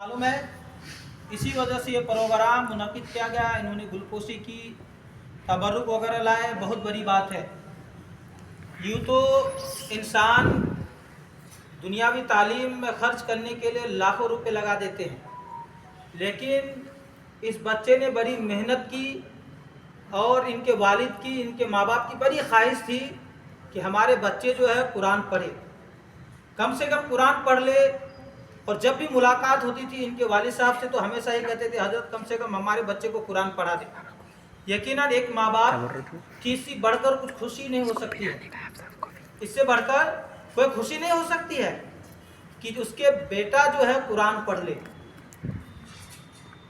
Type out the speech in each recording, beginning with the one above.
मालूम है। इसी वजह से ये प्रोग्राम मुनक़िद किया गया। इन्होंने गुलपोशी की, तबर्रुक वगैरह लाए, बहुत बड़ी बात है। यूँ तो इंसान दुनियावी तालीम में ख़र्च करने के लिए लाखों रुपए लगा देते हैं, लेकिन इस बच्चे ने बड़ी मेहनत की और इनके वालिद की, इनके माँ बाप की बड़ी ख्वाहिश थी कि हमारे बच्चे जो है कुरान पढ़े, कम से कम कुरान पढ़ ले। और जब भी मुलाकात होती थी इनके वालिद साहब से तो हमेशा ये कहते थे, हजरत कम से कम हमारे बच्चे को कुरान पढ़ा दे। यकीनन एक माँ बाप की इससे बढ़कर कुछ खुशी नहीं हो सकती है, इससे बढ़कर कोई खुशी नहीं हो सकती है कि उसके बेटा जो है कुरान पढ़ ले,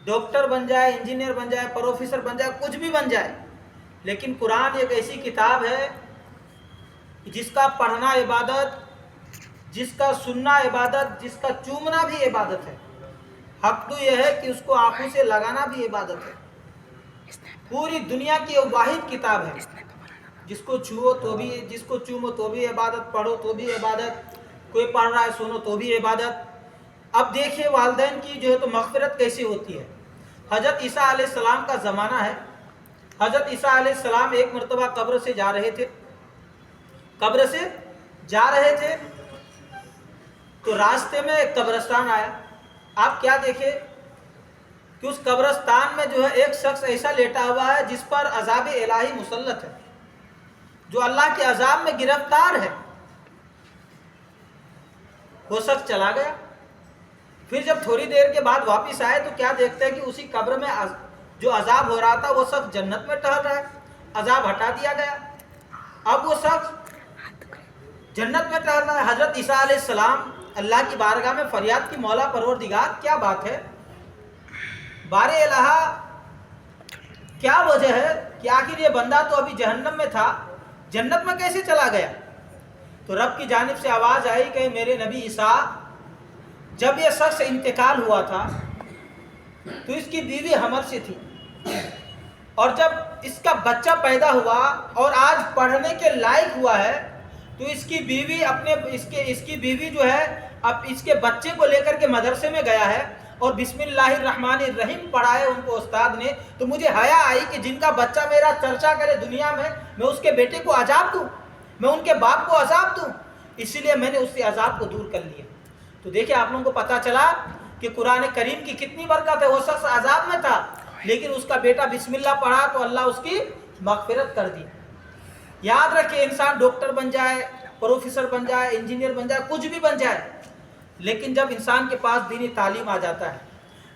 डॉक्टर बन जाए, इंजीनियर बन जाए, प्रोफेसर बन जाए, कुछ भी बन जाए। लेकिन कुरान एक ऐसी किताब है जिसका पढ़ना इबादत, जिसका सुनना इबादत, जिसका चूमना भी इबादत है। हक तो यह है कि उसको आंखों से लगाना भी इबादत है। पूरी दुनिया की वाहिद किताब है, जिसको छुओ तो भी, जिसको चूमो तो भी इबादत, पढ़ो तो भी इबादत, कोई पढ़ रहा है सुनो तो भी इबादत। अब देखिए वालिदैन की जो है तो मग़फ़िरत कैसी होती है। हज़रत ईसा अलैहिस्सलाम का ज़माना है। हज़रत ईसा अलैहिस्सलाम एक मरतबा कब्र से जा रहे थे, कब्र से जा रहे थे तो रास्ते में एक कब्रिस्तान आया। आप क्या देखे कि उस कब्रिस्तान में जो है एक शख्स ऐसा लेटा हुआ है जिस पर अज़ाब इलाही मुसल्लत है, जो अल्लाह के अज़ाब में गिरफ्तार है। वो शख्स चला गया। फिर जब थोड़ी देर के बाद वापस आए तो क्या देखते हैं कि उसी कब्र में जो अज़ाब हो रहा था वो शख्स जन्नत में टहल रहा है, अज़ाब हटा दिया गया। अब वो शख्स जन्नत में टहल रहा है। हज़रत ईसा अलैहिस्सलाम अल्लाह की बारगाह में फरियाद की, मौला परवरदिगार क्या बात है, बारे इलाहा क्या वजह है कि आखिर ये बंदा तो अभी जहन्नम में था, जन्नत में कैसे चला गया। तो रब की जानिब से आवाज़ आई कि मेरे नबी ईसा, जब ये शख्स इंतकाल हुआ था तो इसकी बीवी हमल से थी, और जब इसका बच्चा पैदा हुआ और आज पढ़ने के लायक हुआ है तो इसकी बीवी इसकी बीवी जो है अब इसके बच्चे को लेकर के मदरसे में गया है और बिस्मिल्लाहिर्रहमानिर्रहीम पढ़ाए उनको उस्ताद ने। तो मुझे हया आई कि जिनका बच्चा मेरा चर्चा करे दुनिया में, मैं उसके बेटे को अजाब दूँ, मैं उनके बाप को अजाब दूँ, इसीलिए मैंने उससे अजाब को दूर कर लिया। तो देखिए आप लोगों को पता चला कि कुरान करीम की कितनी बरकत है। वो शख्स अजाब में था लेकिन उसका बेटा बिस्मिल्लाह पढ़ा तो अल्लाह उसकी मग़फ़िरत कर दी। याद रखिए, इंसान डॉक्टर बन जाए, प्रोफेसर बन जाए, इंजीनियर बन जाए, कुछ भी बन जाए, लेकिन जब इंसान के पास दीनी तालीम आ जाता है,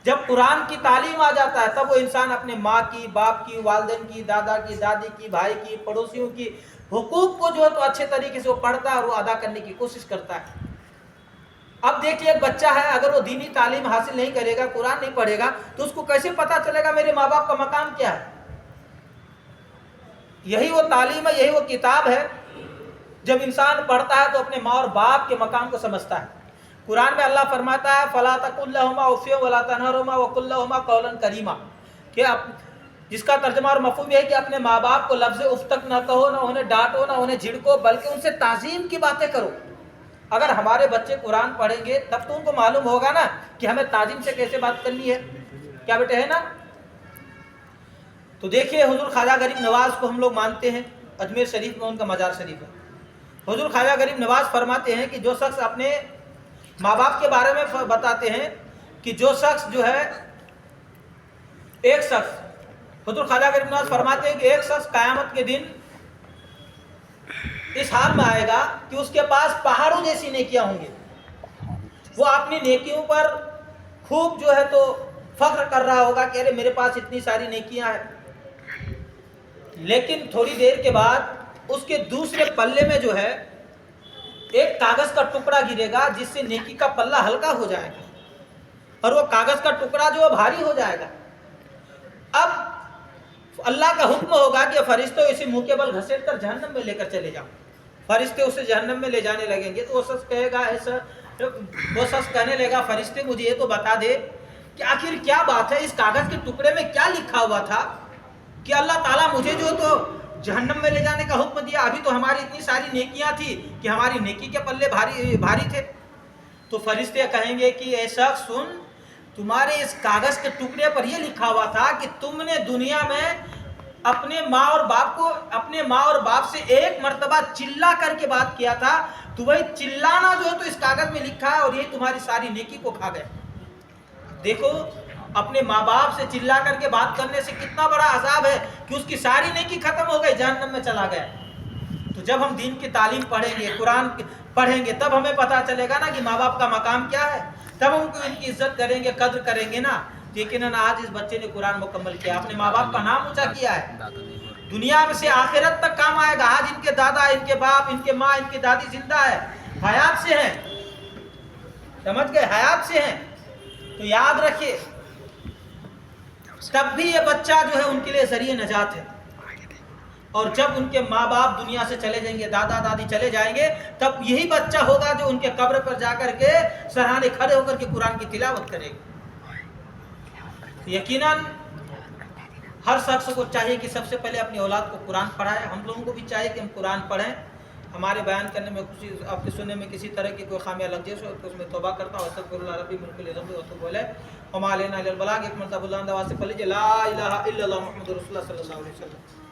जब कुरान की तालीम आ जाता है, तब वो इंसान अपने माँ की, बाप की, वालिदैन की, दादा की, दादी की, भाई की, पड़ोसियों की हुकूक को जो है तो अच्छे तरीके से वो पढ़ता है और वो अदा करने की कोशिश करता है। अब देखिए एक बच्चा है, अगर वो दीनी तालीम हासिल नहीं करेगा, कुरान नहीं पढ़ेगा, तो उसको कैसे पता चलेगा मेरे माँ बाप का मकाम क्या है। यही वो तालीम है, यही वो किताब है। जब इंसान पढ़ता है तो अपने माँ और बाप के मकाम को समझता है। कुरान में अल्लाह फरमाता है, फला तकुल लहुमा उफ़्फ़िन वला तनहरुमा वकुल लहुमा कौलन करीमा, कि जिसका तर्जुमा और मफ़हूम है कि अपने माँ बाप को लफ्ज़ उफ़ तक न कहो, ना उन्हें डांटो, ना उन्हें झिड़को, बल्कि उनसे ताज़ीम की बातें करो। अगर हमारे बच्चे कुरान पढ़ेंगे तब तो उनको मालूम होगा ना कि हमें ताज़ीम से कैसे बात करनी है, क्या बेटे, है ना। तो देखिए हुज़ूर ख्वाजा गरीब नवाज़ को हम लोग मानते हैं, अजमेर शरीफ में उनका मज़ार शरीफ है। हुज़ूर ख्वाजा गरीब नवाज़ फरमाते हैं कि जो शख्स अपने माँ बाप के बारे में बताते हैं कि जो शख्स जो है, एक शख्स, हुज़ूर ख्वाजा गरीब नवाज़ फरमाते हैं कि एक शख्स क़यामत के दिन इस हाल में आएगा कि उसके पास पहाड़ों जैसी नेकियां होंगी। वो अपनी नेकियों पर खूब जो है तो फख्र कर रहा होगा कि अरे मेरे पास इतनी सारी नेकियां हैं, लेकिन थोड़ी देर के बाद उसके दूसरे पल्ले में जो है एक कागज़ का टुकड़ा गिरेगा जिससे नेकी का पल्ला हल्का हो जाएगा और वो कागज़ का टुकड़ा जो है भारी हो जाएगा। अब अल्लाह का हुक्म होगा कि फरिश्तों इसे मुंह के बल घसीट कर जहन्नम में लेकर चले जाओ। फरिश्ते उसे जहन्नम में ले जाने लगेंगे तो वो शख्स कहेगा, ऐसा वो शख्स कहने लगा, फरिश्ते मुझे ये तो बता दे कि आखिर क्या बात है, इस कागज़ के टुकड़े में क्या लिखा हुआ था कि अल्लाह ताला मुझे जो तो जहन्नम में ले जाने का हुक्म दिया। अभी तो हमारी इतनी सारी नेकियां थी कि हमारी नेकी के पल्ले भारी भारी थे। तो फरिश्ते कहेंगे कि ऐसा सुन, تمہارے اس کاغذ کے ٹکڑے پر یہ لکھا ہوا تھا کہ تم نے دنیا میں اپنے ماں اور باپ سے ایک مرتبہ چلا کر کے بات کیا تھا، تو وہی چلانا جو ہے تو اس کاغذ میں لکھا ہے، اور یہ تمہاری ساری نیکی کو کھا گئے۔ دیکھو اپنے ماں باپ سے چلا کر کے بات کرنے سے کتنا بڑا عذاب ہے کہ اس کی ساری نیکی ختم ہو گئی، جہنم میں چلا گیا۔ تو جب ہم دین کی تعلیم پڑھیں گے، قرآن پڑھیں گے، تب ہمیں پتہ چلے گا نا کہ ماں باپ کا مقام کیا ہے، تب ہم کو ان کی عزت کریں گے، قدر کریں گے نا۔ لیکن آج اس بچے نے قرآن مکمل کیا، اپنے ماں باپ کا نام اونچا کیا ہے، دنیا میں سے آخرت تک کام آئے گا۔ آج ان کے دادا، ان کے باپ، ان کے ماں، ان کی دادی زندہ ہے، حیات سے ہیں، سمجھ گئے، حیات سے ہیں، تو یاد رکھیے تب بھی یہ بچہ جو ہے ان کے لیے ذریعہ نجات ہے۔ اور جب ان کے ماں باپ دنیا سے چلے جائیں گے، دادا دادی چلے جائیں گے، تب یہی بچہ ہوگا جو ان کے قبر پر جا کر کے سرہانے کھڑے ہو کر کے قرآن کی تلاوت کرے گا۔ یقیناً ہر شخص کو چاہیے کہ سب سے پہلے اپنی اولاد کو قرآن پڑھائے۔ ہم لوگوں کو بھی چاہیے کہ ہم قرآن پڑھیں۔ ہمارے بیان کرنے میں کچھ آپ کے سننے میں کسی طرح کی کوئی خامیاں لگ جائے تو اس میں توبہ کرتا ہوں، استغفر اللہ ربی من کل ذنب واتوب الیہ، وما علینا الا البلاغ۔ ایک مرتبہ بلند آواز سے پڑھ لیجیے لا الہ الا اللہ محمد رسول اللہ صلی اللہ علیہ وسلم۔